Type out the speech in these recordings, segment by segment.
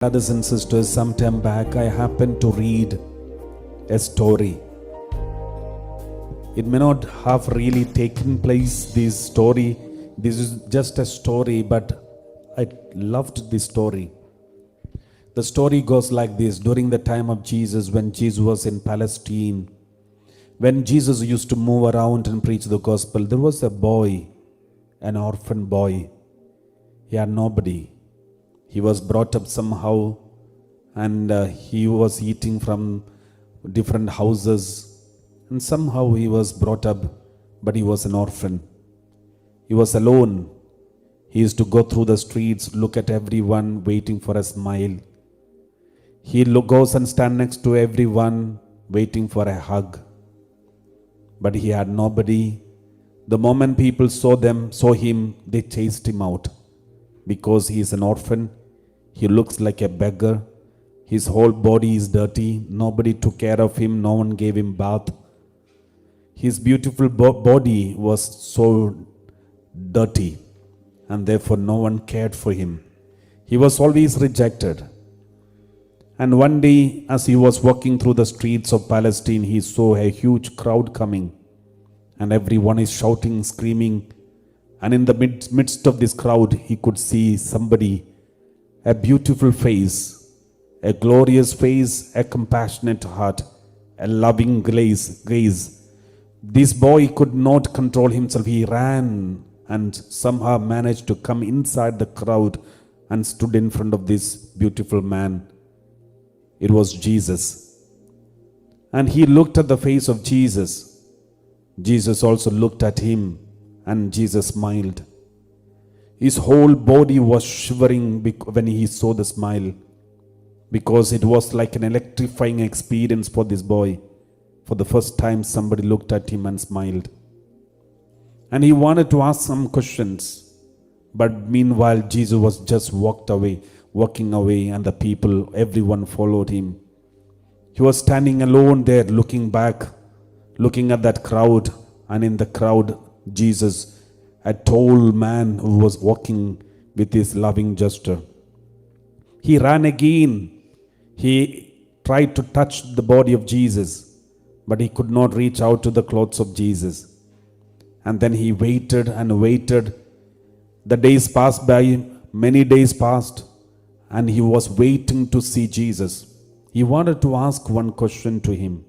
Brothers and sisters, some time back I happened to read a story. It may not have really taken place, this story. This is just a story, but I loved this story. The story goes like this. During the time of Jesus, when Jesus was in Palestine, when Jesus used to move around and preach the gospel, there was a boy, an orphan boy. He had nobody. He was brought up somehow, and he was eating from different houses, and somehow he was brought up, but he was an orphan. He was alone. He used to go through the streets, look at everyone, waiting for a smile. He goes and stand next to everyone, waiting for a hug. But he had nobody. The moment people saw him, they chased him out. Because he is an orphan, he looks like a beggar. His whole body is dirty. Nobody took care of him. No one gave him bath. His beautiful body was so dirty, and therefore no one cared for him. He was always rejected. And one day, as he was walking through the streets of Palestine, he saw a huge crowd coming, and everyone is shouting, screaming. And in the midst of this crowd, he could see somebody, a beautiful face, a glorious face, a compassionate heart, a loving gaze. This boy could not control himself. He ran and somehow managed to come inside the crowd and stood in front of this beautiful man. It was Jesus. And he looked at the face of Jesus. Jesus also looked at him, and Jesus smiled. His whole body was shivering when he saw the smile, because it was like an electrifying experience for this boy. For the first time, somebody looked at him and smiled. And he wanted to ask some questions, but meanwhile, Jesus was just walking away, and the people, everyone followed him. He was standing alone there, looking back, looking at that crowd, and in the crowd, Jesus, a tall man who was walking with his loving gesture. He ran again. He tried to touch the body of Jesus, but he could not reach out to the clothes of Jesus. And then he waited and waited. The days passed by, many days passed, and he was waiting to see Jesus. He wanted to ask one question to him.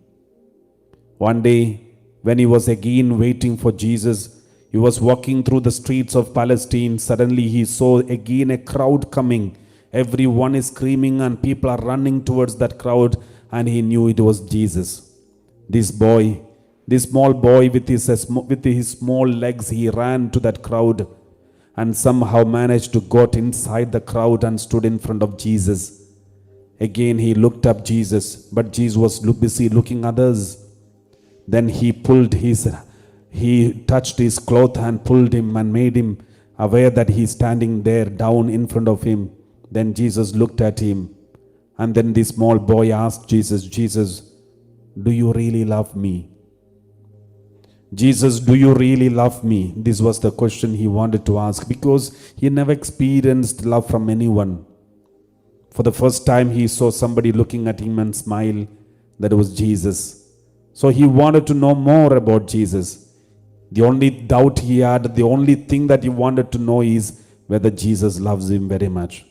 One day, when he was again waiting for Jesus, he was walking through the streets of Palestine. Suddenly he saw again a crowd coming. Everyone is screaming and people are running towards that crowd, and he knew it was Jesus. This small boy with his small legs, he ran to that crowd and somehow managed to got inside the crowd and stood in front of Jesus. Again he looked up Jesus, but Jesus was busy looking at others. Then he touched his cloth and pulled him and made him aware that he's standing there down in front of him. Then Jesus looked at him, and then the small boy asked Jesus, "Jesus, do you really love me? Jesus, do you really love me?" This was the question he wanted to ask, because he never experienced love from anyone. For the first time he saw somebody looking at him and smile. That was Jesus. So he wanted to know more about Jesus. The only doubt he had, the only thing that he wanted to know is whether Jesus loves him very much.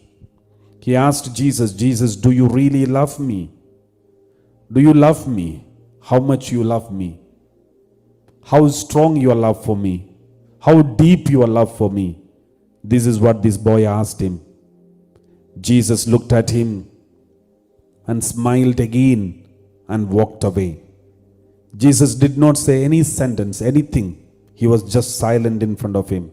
He asked Jesus, "Jesus, do you really love me? Do you love me? How much you love me? How strong your love for me? How deep your love for me?" This is what this boy asked him. Jesus looked at him and smiled again and walked away. Jesus did not say any sentence, anything. He was just silent in front of him.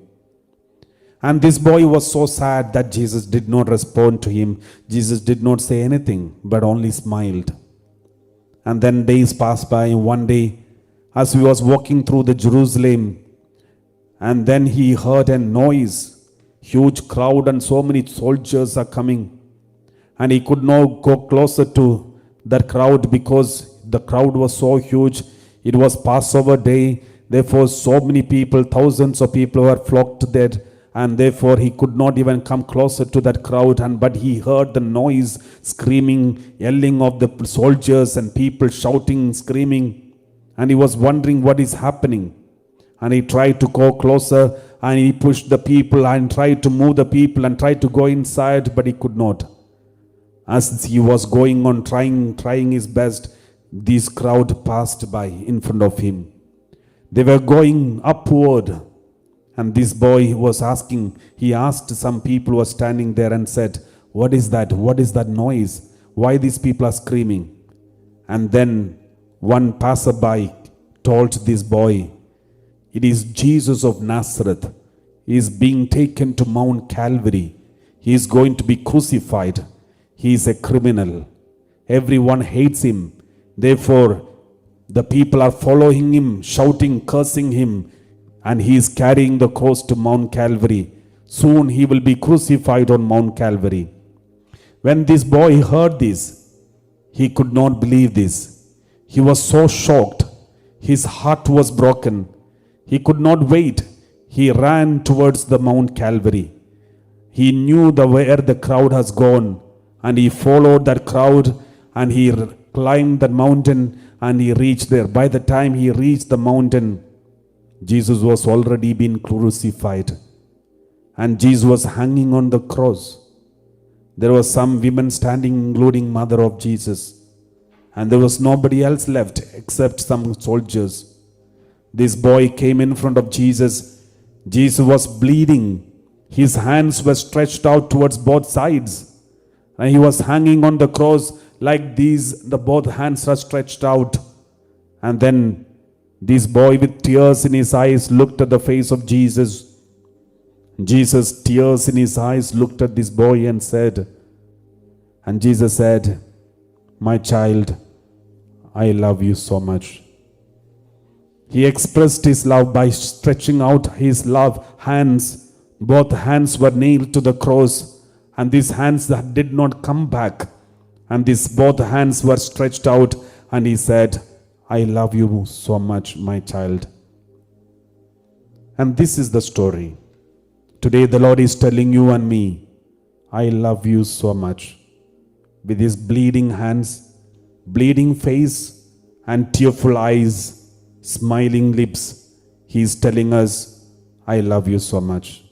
And this boy was so sad that Jesus did not respond to him. Jesus did not say anything, but only smiled. And then days passed by. One day, as he was walking through the Jerusalem, and then he heard a noise, huge crowd, and so many soldiers are coming. And he could not go closer to that crowd because the crowd was so huge. It was Passover day. Therefore, so many people, thousands of people were flocked there, and therefore he could not even come closer to that crowd, but he heard the noise, screaming, yelling of the soldiers and people shouting, screaming, and he was wondering what is happening. And he tried to go closer, and he pushed the people and tried to move the people and tried to go inside, but he could not. As he was going on trying his best, this crowd passed by in front of him. They were going upward, and this boy was asking, he asked some people who were standing there and said, what is that? What is that noise? Why these people are screaming? And then one passerby told this boy, it is Jesus of Nazareth. He is being taken to Mount Calvary. He is going to be crucified. He is a criminal. Everyone hates him. Therefore, the people are following him, shouting, cursing him, and he is carrying the cross to Mount Calvary. Soon he will be crucified on Mount Calvary. When this boy heard this, he could not believe this. He was so shocked. His heart was broken. He could not wait. He ran towards the Mount Calvary. He knew where the crowd has gone, and he followed that crowd, and he climbed that mountain, and he reached there. By the time he reached the mountain, Jesus was already been crucified, and Jesus was hanging on the cross. There were some women standing, including mother of Jesus, and there was nobody else left except some soldiers. This boy came in front of Jesus. Jesus was bleeding. His hands were stretched out towards both sides, and he was hanging on the cross like these. The both hands are stretched out. And then this boy with tears in his eyes looked at the face of Jesus. Jesus, tears in his eyes, looked at this boy and said, and Jesus said, my child, I love you so much. He expressed his love by stretching out his love hands. Both hands were nailed to the cross, and these hands that did not come back, and these both hands were stretched out, and he said, I love you so much, my child. And this is the story. Today the Lord is telling you and me, I love you so much. With his bleeding hands, bleeding face, and tearful eyes, smiling lips, he is telling us, I love you so much.